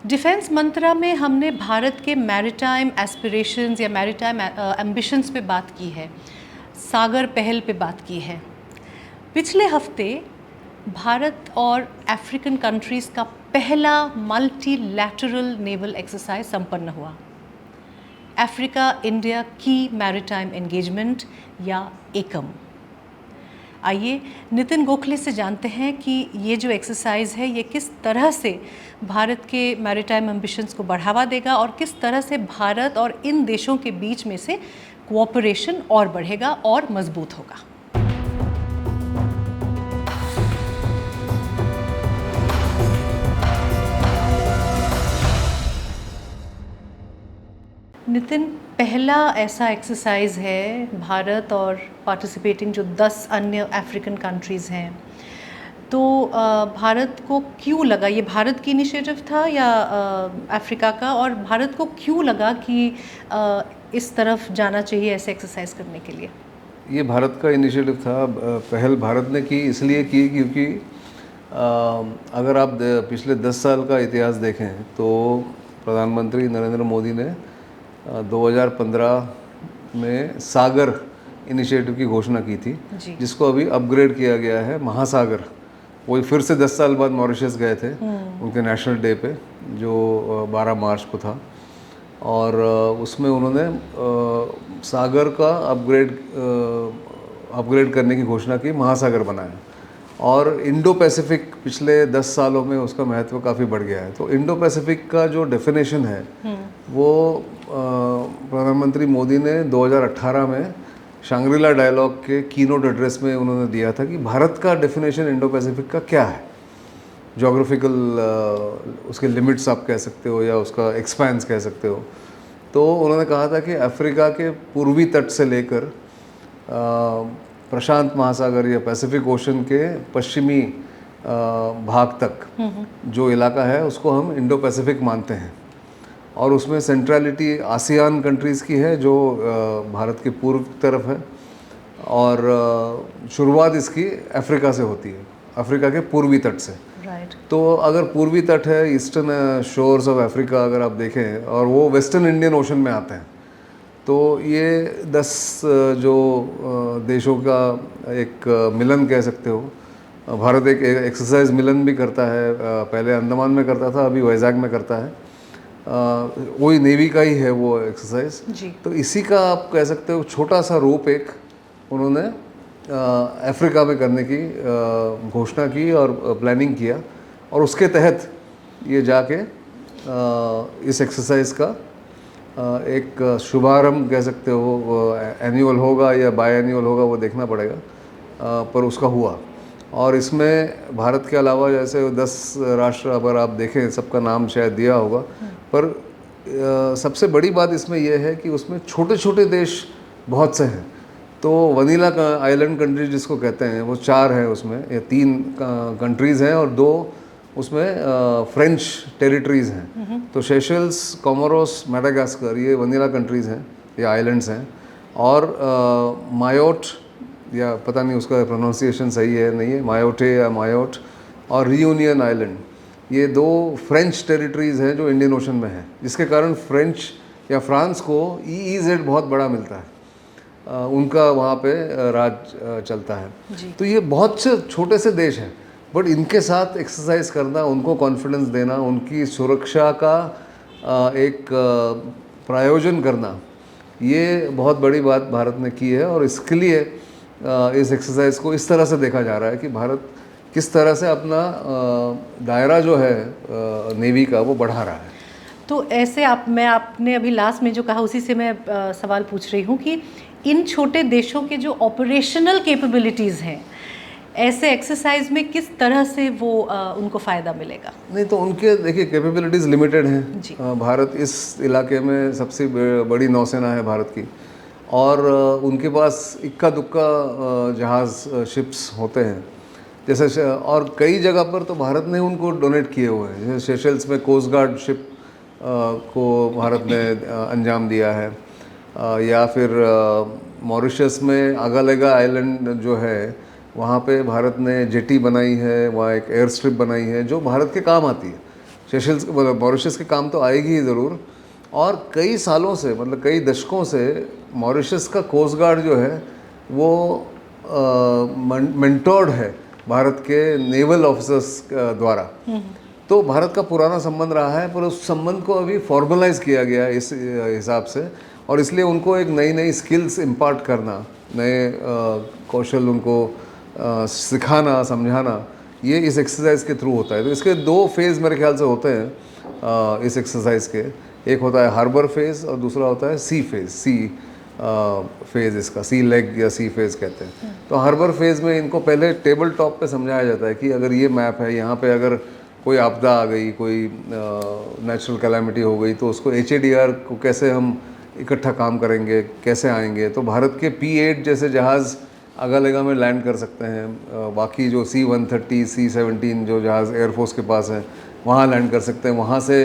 Defence मंत्रा में हमने भारत के मैरिटाइम एस्पिरेशंस या मैरिटाइम एम्बिशंस पे बात की है, सागर पहल पे बात की है। पिछले हफ्ते भारत और अफ्रीकन कंट्रीज़ का पहला मल्टीलैटरल नेवल एक्सरसाइज संपन्न हुआ, अफ्रीका इंडिया की मैरिटाइम एंगेजमेंट या एकम। आइए नितिन गोखले से जानते हैं कि ये जो एक्सरसाइज है ये किस तरह से भारत के मैरिटाइम एम्बिशंस को बढ़ावा देगा और किस तरह से भारत और इन देशों के बीच में से कोऑपरेशन और बढ़ेगा और मजबूत होगा। नितिन, पहला ऐसा एक्सरसाइज है भारत और पार्टिसिपेटिंग जो 10 अन्य अफ्रीकन कंट्रीज़ हैं, तो भारत को क्यों लगा, ये भारत की इनिशिएटिव था या अफ्रीका का, और भारत को क्यों लगा कि इस तरफ जाना चाहिए ऐसे एक्सरसाइज करने के लिए? ये भारत का इनिशिएटिव था। पहल भारत ने की इसलिए की क्योंकि अगर आप पिछले 10 साल का इतिहास देखें तो प्रधानमंत्री नरेंद्र मोदी ने 2015 में सागर इनिशिएटिव की घोषणा की थी, जिसको अभी अपग्रेड किया गया है महासागर। वही फिर से 10 साल बाद मॉरिशस गए थे उनके नेशनल डे पे, जो 12 मार्च को था, और उसमें उन्होंने सागर का अपग्रेड करने की घोषणा की, महासागर बनाया। और इंडो पैसिफिक पिछले 10 सालों में उसका महत्व काफ़ी बढ़ गया है। तो इंडो पैसिफिक का जो डेफिनेशन है वो प्रधानमंत्री मोदी ने 2018 में शांग्रीला डायलॉग के कीनोट एड्रेस में उन्होंने दिया था कि भारत का डेफिनेशन इंडो पैसिफिक का क्या है, जोग्राफिकल उसके लिमिट्स आप कह सकते हो या उसका एक्सपेंस कह सकते हो। तो उन्होंने कहा था कि अफ्रीका के पूर्वी तट से लेकर प्रशांत महासागर या पैसिफिक ओशन के पश्चिमी भाग तक जो इलाका है उसको हम इंडो पैसिफिक मानते हैं, और उसमें सेंट्रलिटी आसियान कंट्रीज़ की है जो भारत के पूर्व की तरफ है, और शुरुआत इसकी अफ्रीका से होती है, अफ्रीका के पूर्वी तट से। तो अगर पूर्वी तट है, ईस्टर्न शोर्स ऑफ अफ्रीका अगर आप देखें, और वो वेस्टर्न इंडियन ओशन में आते हैं, तो ये 10 जो देशों का एक मिलन कह सकते हो। भारत एक एक्सरसाइज मिलन भी करता है, पहले अंडमान में करता था, अभी वैजाग में करता है। वही नेवी का ही है वो एक्सरसाइज। तो इसी का आप कह सकते हो छोटा सा रूप एक उन्होंने अफ्रीका में करने की घोषणा की और प्लानिंग किया, और उसके तहत ये जाके इस एक्सरसाइज का एक शुभारंभ कह सकते हो, एनुअल होगा या बाय एनुअल होगा वो देखना पड़ेगा, पर उसका हुआ। और इसमें भारत के अलावा जैसे 10 राष्ट्र अगर आप देखें, सबका नाम शायद दिया होगा, पर सबसे बड़ी बात इसमें यह है कि उसमें छोटे छोटे देश बहुत से हैं। तो वनीला आइलैंड कंट्रीज जिसको कहते हैं वो 4 हैं उसमें, या 3 कंट्रीज़ हैं और 2 उसमें फ्रेंच टेरिटरीज़ हैं। तो सेशेल्स, कोमोरोस, मैडागास्कर ये वनीला कंट्रीज़ हैं या आइलैंड्स हैं, और मायोट, या पता नहीं उसका प्रोनाउंसिएशन सही है नहीं है, मायोटे या मायोट, और रियूनियन आइलैंड, ये 2 फ्रेंच टेरिटरीज़ हैं जो इंडियन ओशन में हैं, जिसके कारण फ्रेंच या फ्रांस को EEZ बहुत बड़ा मिलता है, उनका वहाँ पे राज चलता है। तो ये बहुत से छोटे से देश हैं, बट इनके साथ एक्सरसाइज करना, उनको कॉन्फिडेंस देना, उनकी सुरक्षा का एक प्रायोजन करना, ये बहुत बड़ी बात भारत ने की है। और इसके लिए इस एक्सरसाइज को इस तरह से देखा जा रहा है कि भारत किस तरह से अपना दायरा जो है नेवी का वो बढ़ा रहा है। तो ऐसे आपने अभी लास्ट में जो कहा उसी से मैं सवाल पूछ रही हूँ कि इन छोटे देशों के जो ऑपरेशनल कैपेबिलिटीज़ हैं, ऐसे एक्सरसाइज में किस तरह से वो उनको फ़ायदा मिलेगा? नहीं, तो उनके देखिए कैपेबिलिटीज़ लिमिटेड हैं। भारत इस इलाके में सबसे बड़ी नौसेना है भारत की, और उनके पास इक्का दुक्का जहाज़ शिप्स होते हैं जैसे, और कई जगह पर तो भारत ने उनको डोनेट किए हुए हैं। जैसे सेशेल्स में कोस्ट गार्ड शिप को भारत ने अंजाम दिया है, या फिर मॉरिशस में आगालेगा आइलैंड जो है वहाँ पे भारत ने जेटी बनाई है, वहाँ एक एयर स्ट्रिप बनाई है जो भारत के काम आती है। सेशल्स मॉरिशस के काम तो आएगी ही ज़रूर। और कई सालों से, मतलब कई दशकों से मॉरिशस का कोस्ट गार्ड जो है वो मेंटोर्ड है भारत के नेवल ऑफिसर्स द्वारा। तो भारत का पुराना संबंध रहा है, पर उस संबंध को अभी फॉर्मलाइज किया गया इस हिसाब से, और इसलिए उनको एक नई नई स्किल्स इम्पार्ट करना, नए कौशल उनको सिखाना, समझाना, ये इस एक्सरसाइज के थ्रू होता है। तो इसके 2 फेज़ मेरे ख्याल से होते हैं इस एक्सरसाइज के। एक होता है हार्बर फेज़ और दूसरा होता है सी फेज़, फेज़ इसका सी लेग या सी फेज़ कहते हैं। तो हार्बर फेज़ में इनको पहले टेबल टॉप पे समझाया जाता है कि अगर ये मैप है, यहाँ पे अगर कोई आपदा आ गई, कोई नेचुरल कैलामिटी हो गई, तो उसको HADR को कैसे हम इकट्ठा काम करेंगे, कैसे आएंगे। तो भारत के P8 जैसे जहाज़ अगलगा में लैंड कर सकते हैं, बाकी जो C-130, C-17 जो जहाज़ एयरफोर्स के पास हैं वहाँ लैंड कर सकते हैं, वहाँ से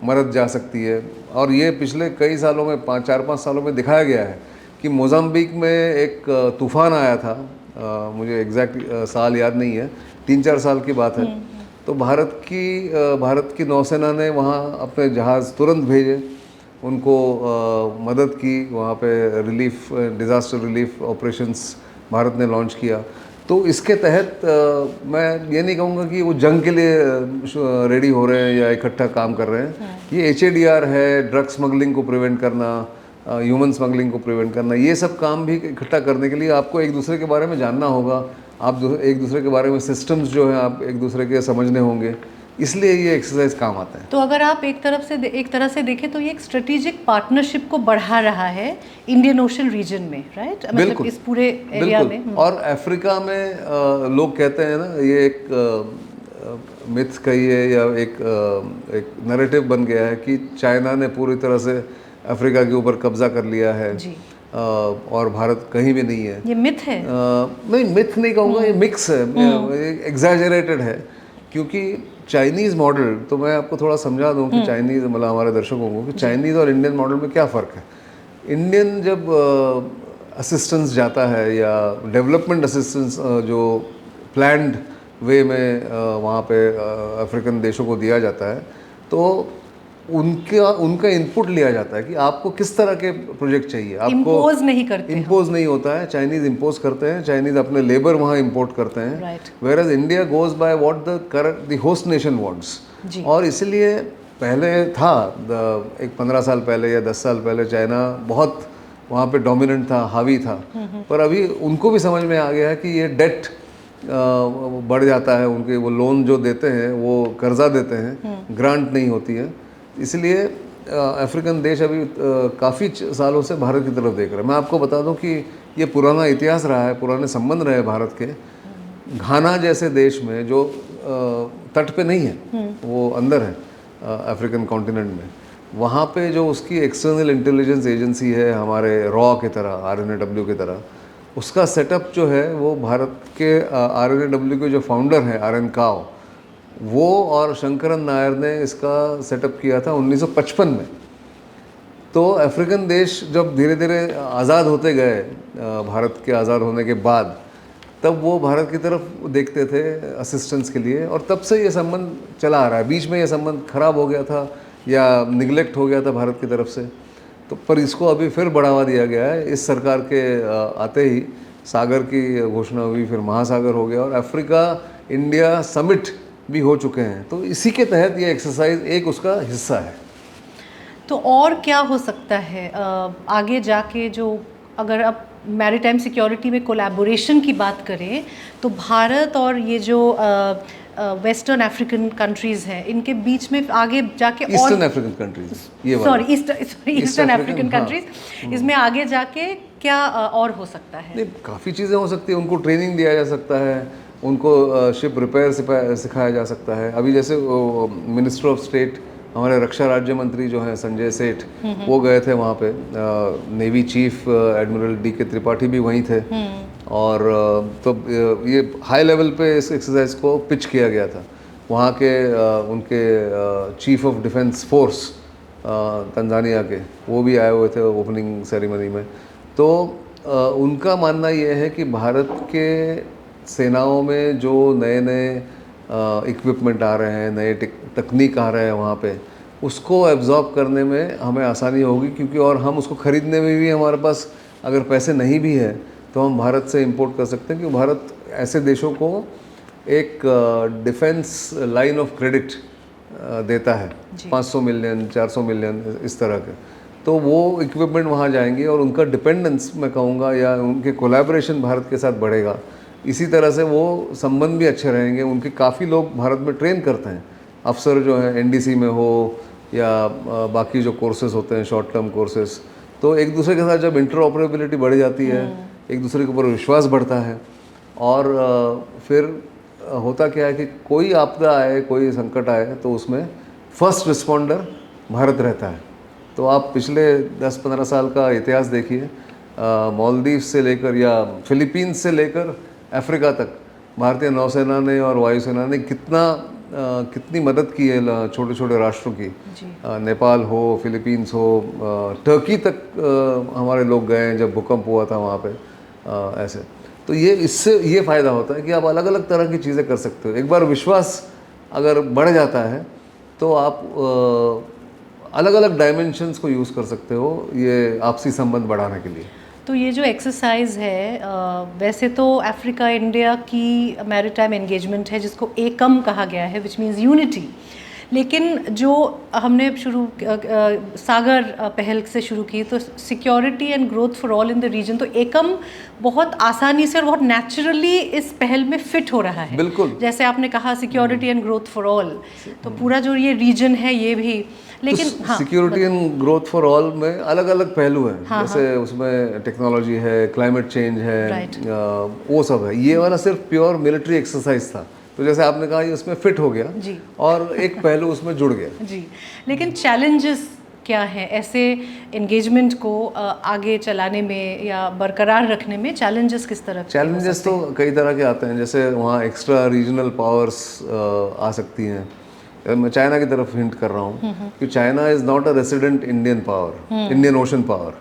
मदद जा सकती है। और ये पिछले कई सालों में, 4-5 सालों में दिखाया गया है कि मोज़ाम्बिक में एक तूफ़ान आया था, मुझे एग्जैक्ट साल याद नहीं है, 3-4 साल की बात है। तो भारत की नौसेना ने वहाँ अपने जहाज़ तुरंत भेजे, उनको मदद की, वहाँ पे relief, disaster relief operations Bharat ने लॉन्च किया। तो इसके तहत मैं ये नहीं कहूँगा कि वो जंग के लिए रेडी हो रहे हैं या इकट्ठा काम कर रहे हैं। ये HADR है, ड्रग स्मगलिंग को प्रिवेंट करना, ह्यूमन स्मगलिंग को प्रिवेंट करना, ये सब काम भी इकट्ठा करने के लिए आपको एक दूसरे के बारे में जानना होगा, आप एक दूसरे के बारे में सिस्टम्स जो हैं आप एक दूसरे के समझने होंगे, इसलिए ये एक्सरसाइज काम आता है। तो अगर आप एक तरह से देखें तो ये एक स्ट्रेटेजिक पार्टनरशिप को बढ़ा रहा है इंडियन ओशन रीजन में, राइट? मतलब इस पूरे एरिया में। और अफ्रीका में लोग कहते हैं ना, ये एक मिथ कहिए या एक नैरेटिव बन गया है कि चाइना ने पूरी तरह से अफ्रीका के ऊपर कब्जा कर लिया है जी। और भारत कहीं भी नहीं है। ये मिथ है? नहीं, मिथ नहीं कहूँगा, ये मिक्स है, एग्जैजरेटेड है। क्योंकि चाइनीज़ मॉडल, तो मैं आपको थोड़ा समझा दूं कि चाइनीज़, मतलब हमारे दर्शकों को, कि चाइनीज़ और इंडियन मॉडल में क्या फ़र्क है। इंडियन जब असिस्टेंस जाता है या डेवलपमेंट असिस्टेंस जो प्लान्ड वे में वहाँ पे अफ्रीकन देशों को दिया जाता है, तो उनका इनपुट लिया जाता है कि आपको किस तरह के प्रोजेक्ट चाहिए। आपको इम्पोज नहीं करते, इम्पोज नहीं होता है। चाइनीज़ इम्पोज करते हैं, चाइनीज़ अपने लेबर वहाँ इम्पोर्ट करते हैं, whereas India goes by what the host nation wants. और इसलिए पहले था, एक 15 साल पहले या 10 साल पहले चाइना बहुत वहाँ पे डोमिनेंट था, हावी था। पर अभी उनको भी समझ में आ गया है कि ये डेट बढ़ जाता है, उनके वो लोन जो देते हैं, वो कर्जा देते हैं, ग्रांट नहीं होती है। इसलिए अफ्रीकन देश अभी काफ़ी सालों से भारत की तरफ देख रहे हैं। मैं आपको बता दूं कि ये पुराना इतिहास रहा है, पुराने संबंध रहे भारत के। घाना जैसे देश में जो तट पे नहीं है, वो अंदर है अफ्रीकन कॉन्टिनेंट में, वहाँ पे जो उसकी एक्सटर्नल इंटेलिजेंस एजेंसी है, हमारे रॉ की तरह, RNAW की तरह, उसका सेटअप जो है वो भारत के RNAW के जो फाउंडर हैं RN काव, वो और शंकरन नायर ने इसका सेटअप किया था 1955 में। तो अफ्रीकन देश जब धीरे धीरे आज़ाद होते गए, भारत के आज़ाद होने के बाद, तब वो भारत की तरफ देखते थे असिस्टेंस के लिए, और तब से ये संबंध चला आ रहा है। बीच में ये संबंध खराब हो गया था या निगलेक्ट हो गया था भारत की तरफ से, तो पर इसको अभी फिर बढ़ावा दिया गया है। इस सरकार के आते ही सागर की घोषणा हुई, फिर महासागर हो गया, और अफ्रीका इंडिया समिट भी हो चुके हैं। तो इसी के तहत ये एक्सरसाइज एक उसका हिस्सा है। तो और क्या हो सकता है आगे जाके, जो अगर आप मैरीटाइम सिक्योरिटी में कोलैबोरेशन की बात करें, तो भारत और ये जो वेस्टर्न अफ्रीकन कंट्रीज़ हैं, इनके बीच में आगे जाके ईस्टर्न अफ्रीकन कंट्रीज, ये ईस्टर्न अफ्रीकन कंट्रीज, इसमें आगे जाके क्या और हो सकता है? नहीं, काफ़ी चीज़ें हो सकती है। उनको ट्रेनिंग दिया जा सकता है, उनको शिप रिपेयर सिखाया जा सकता है। अभी जैसे मिनिस्टर ऑफ स्टेट, हमारे रक्षा राज्य मंत्री जो हैं संजय सेठ, वो गए थे वहाँ पे। Navy chief admiral DK Tripathi भी वहीं थे, और तो ये हाई लेवल पे इस एक्सरसाइज को पिच किया गया था। वहाँ के उनके chief of defence force Tanzania के, वो भी आए हुए थे ओपनिंग सेरेमनी में। तो उनका मानना ये है कि भारत के सेनाओं में जो नए नए इक्विपमेंट आ रहे हैं, नए तकनीक आ रहे हैं वहाँ पे, उसको एब्जॉर्ब करने में हमें आसानी होगी, क्योंकि और हम उसको ख़रीदने में भी हमारे पास अगर पैसे नहीं भी है तो हम भारत से इंपोर्ट कर सकते हैं, क्योंकि भारत ऐसे देशों को एक डिफेंस लाइन ऑफ क्रेडिट देता है, 500 मिलियन 400 मिलियन इस तरह के। तो वो इक्विपमेंट वहाँ जाएंगे और उनका डिपेंडेंस मैं कहूँगा या उनके कोलैबोरेशन भारत के साथ बढ़ेगा। इसी तरह से वो संबंध भी अच्छे रहेंगे। उनके काफ़ी लोग भारत में ट्रेन करते हैं, अफसर जो हैं एनडीसी में हो या बाकी जो कोर्सेज होते हैं शॉर्ट टर्म कोर्सेज, तो एक दूसरे के साथ जब इंटरऑपरेबिलिटी बढ़ जाती है, एक दूसरे के ऊपर विश्वास बढ़ता है, और फिर होता क्या है कि कोई आपदा आए, कोई संकट आए तो उसमें फर्स्ट रिस्पॉन्डर भारत रहता है। तो आप पिछले 10-15 साल का इतिहास देखिए, मालदीव से लेकर या फिलीपींस से लेकर अफ्रीका तक भारतीय नौसेना ने और वायुसेना ने कितनी मदद की है छोटे छोटे राष्ट्रों की। नेपाल हो, फिलीपींस हो, टर्की तक हमारे लोग गए हैं जब भूकंप हुआ था वहाँ पे। ऐसे तो इससे ये फ़ायदा होता है कि आप अलग अलग तरह की चीज़ें कर सकते हो। एक बार विश्वास अगर बढ़ जाता है तो आप अलग अलग डायमेंशंस को यूज़ कर सकते हो ये आपसी संबंध बढ़ाने के लिए। तो ये जो एक्सरसाइज है वैसे तो अफ्रीका इंडिया की मैरीटाइम एंगेजमेंट है जिसको एकम कहा गया है, विच मीन्स यूनिटी, लेकिन जो हमने सागर पहल से शुरू की तो security and growth for all in the region, तो एकम बहुत आसानी से और बहुत नेचुरली इस पहल में फिट हो रहा है। बिल्कुल, जैसे आपने कहा security and growth for all, तो पूरा जो ये रीजन है ये भी, लेकिन तो security and growth for all में अलग अलग पहलू हैं। जैसे उसमें टेक्नोलॉजी है, क्लाइमेट चेंज है, वो सब है। ये वाला सिर्फ प्योर मिलिट्री एक्सरसाइज था, तो जैसे आपने कहा ये उसमें फिट हो गया जी, और एक पहलू उसमें जुड़ गया जी। लेकिन चैलेंजेस क्या है ऐसे एंगेजमेंट को आगे चलाने में या बरकरार रखने में? चैलेंजेस किस तरह के? चैलेंजेस तो कई तरह के आते हैं। जैसे वहाँ एक्स्ट्रा रीजनल पावर्स आ सकती हैं। मैं चाइना की तरफ हिंट कर रहा हूँ कि China is not a resident Indian power, Indian ocean power.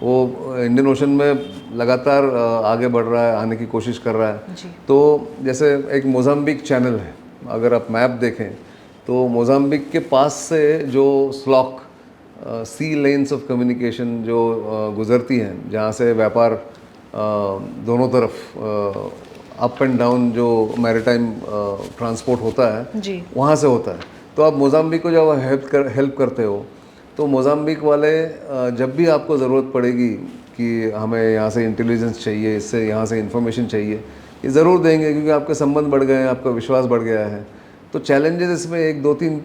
वो इंडियन ओशन में लगातार आगे बढ़ रहा है, आने की कोशिश कर रहा है जी। तो जैसे एक मोजाम्बिक चैनल है, अगर आप मैप देखें तो मोजाम्बिक के पास से जो SLOC sea lanes of communication जो गुजरती हैं, जहाँ से व्यापार दोनों तरफ अप एंड डाउन जो मैरीटाइम ट्रांसपोर्ट होता है जी, वहाँ से होता है। तो आप मोजाम्बिक को जब हेल्प करते हो तो मोजाम्बिक वाले जब भी आपको ज़रूरत पड़ेगी कि हमें यहाँ से इंटेलिजेंस चाहिए, इससे यहाँ से इंफॉर्मेशन चाहिए, ये ज़रूर देंगे, क्योंकि आपके संबंध बढ़ गए हैं, आपका विश्वास बढ़ गया है। तो चैलेंजेस इसमें 1-2-3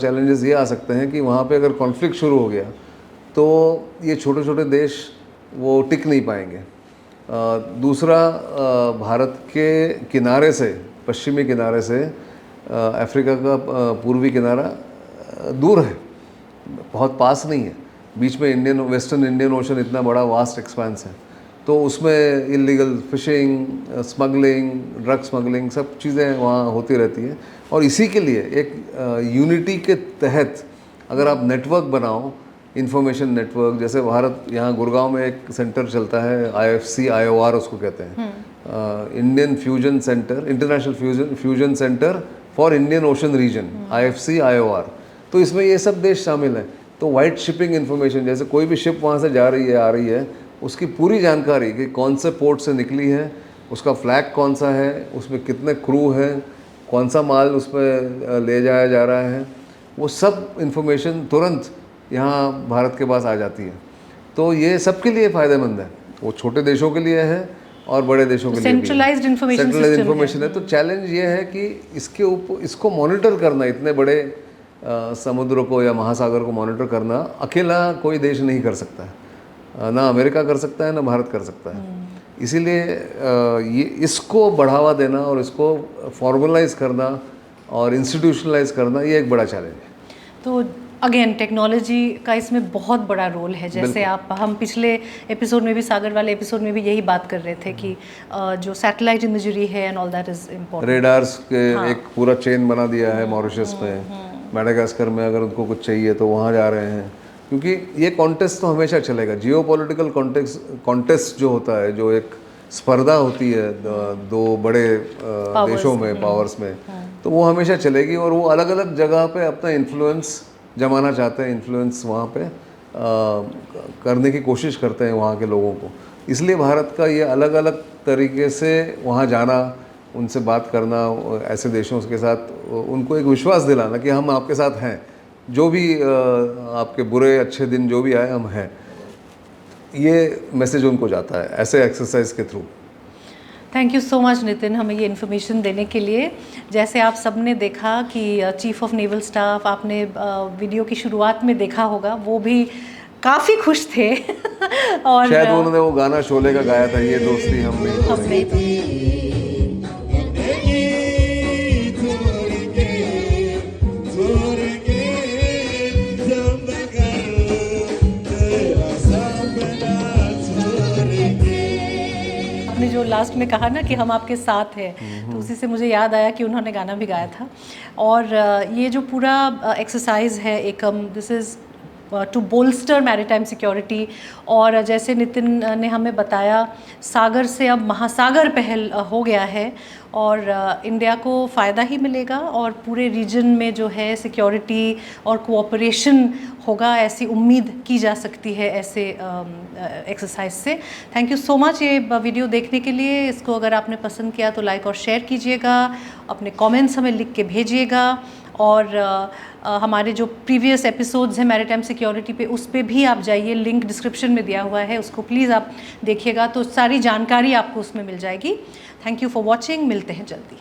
चैलेंजेस ये आ सकते हैं कि वहाँ पे अगर कॉन्फ्लिक्ट शुरू हो गया तो ये छोटे छोटे देश वो टिक नहीं पाएंगे। दूसरा, भारत के किनारे से, पश्चिमी किनारे से अफ्रीका का पूर्वी किनारा दूर है, बहुत पास नहीं है। बीच में वेस्टर्न इंडियन ओशन इतना बड़ा वास्ट एक्सपेंस है, तो उसमें illegal fishing, smuggling, drug smuggling, सब चीज़ें वहाँ होती रहती हैं। और इसी के लिए एक यूनिटी के तहत अगर आप नेटवर्क बनाओ, इंफॉर्मेशन नेटवर्क, जैसे भारत यहाँ गुड़गांव में एक सेंटर चलता है, IFC-IOR उसको कहते हैं, Indian fusion centre, international fusion centre for Indian ocean region, IFC-IOR। तो इसमें ये सब देश शामिल हैं। तो वाइट शिपिंग इन्फॉर्मेशन, जैसे कोई भी शिप वहाँ से जा रही है, आ रही है, उसकी पूरी जानकारी कि कौन से पोर्ट से निकली है, उसका फ्लैग कौन सा है, उसमें कितने क्रू हैं, कौन सा माल उसमें ले जाया जा रहा है, वो सब इन्फॉर्मेशन तुरंत यहाँ भारत के पास आ जाती है। तो ये सबके लिए फ़ायदेमंद है, वो छोटे देशों के लिए है और बड़े देशों के लिए सेंट्रलाइज्ड इन्फॉर्मेशन है। तो चैलेंज ये है कि इसको मॉनिटर करना, इतने बड़े समुद्र को या महासागर को मॉनिटर करना अकेला कोई देश नहीं कर सकता है, ना अमेरिका कर सकता है, ना भारत कर सकता है। इसीलिए ये इसको बढ़ावा देना और इसको फॉर्मलाइज करना और इंस्टीट्यूशनलाइज करना, ये एक बड़ा चैलेंज है। तो अगेन टेक्नोलॉजी का इसमें बहुत बड़ा रोल है। जैसे हम पिछले एपिसोड में भी, सागर वाले एपिसोड में भी यही बात कर रहे थे कि जो सैटेलाइट इमेजरी है and all that is important. Radars के एक पूरा चेन बना दिया है मॉरिशस में, मैडागास्कर में अगर उनको कुछ चाहिए तो वहाँ जा रहे हैं, क्योंकि ये कॉन्टेस्ट तो हमेशा चलेगा। जियोपॉलिटिकल कॉन्टेस्ट जो होता है, जो एक स्पर्धा होती है दो बड़े देशों में, पावर्स में, तो वो हमेशा चलेगी और वो अलग अलग जगह पे अपना इन्फ्लुएंस जमाना चाहते हैं, इन्फ्लुएंस वहाँ पे करने की कोशिश करते हैं वहाँ के लोगों को। इसलिए भारत का ये अलग अलग तरीके से वहाँ जाना, उनसे बात करना, ऐसे देशों के साथ उनको एक विश्वास दिलाना कि हम आपके साथ हैं, जो भी आपके बुरे अच्छे दिन जो भी आए हम हैं, ये मैसेज उनको जाता है ऐसे एक्सरसाइज के through. Thank you so much Nitin, हमें ये इन्फॉर्मेशन देने के लिए। जैसे आप सब ने देखा कि चीफ ऑफ नेवल स्टाफ, आपने वीडियो की शुरुआत में देखा होगा, वो भी काफ़ी खुश थे और शायद उन्होंने वो गाना शोले का गाया था, ये दोस्ती हम नहीं तोड़ेंगे। जो लास्ट में कहा ना कि हम आपके साथ हैं, तो उसी से मुझे याद आया कि उन्होंने गाना भी गाया था। और ये जो पूरा एक्सरसाइज है, एक this is to bolster maritime security. और जैसे नितिन ने हमें बताया, सागर से अब महासागर पहल हो गया है और इंडिया को फ़ायदा ही मिलेगा और पूरे रीजन में जो है सिक्योरिटी और कोऑपरेशन होगा, ऐसी उम्मीद की जा सकती है ऐसे एक्सरसाइज से। थैंक यू सो मच ये वीडियो देखने के लिए। इसको अगर आपने पसंद किया तो लाइक और शेयर कीजिएगा, अपने कमेंट्स हमें लिख के भेजिएगा और हमारे जो प्रीवियस एपिसोड्स हैं मैरीटाइम सिक्योरिटी पे, उस पे भी आप जाइए, लिंक डिस्क्रिप्शन में दिया हुआ है, उसको प्लीज़ आप देखिएगा, तो सारी जानकारी आपको उसमें मिल जाएगी। थैंक यू फॉर वॉचिंग, मिलते हैं जल्दी।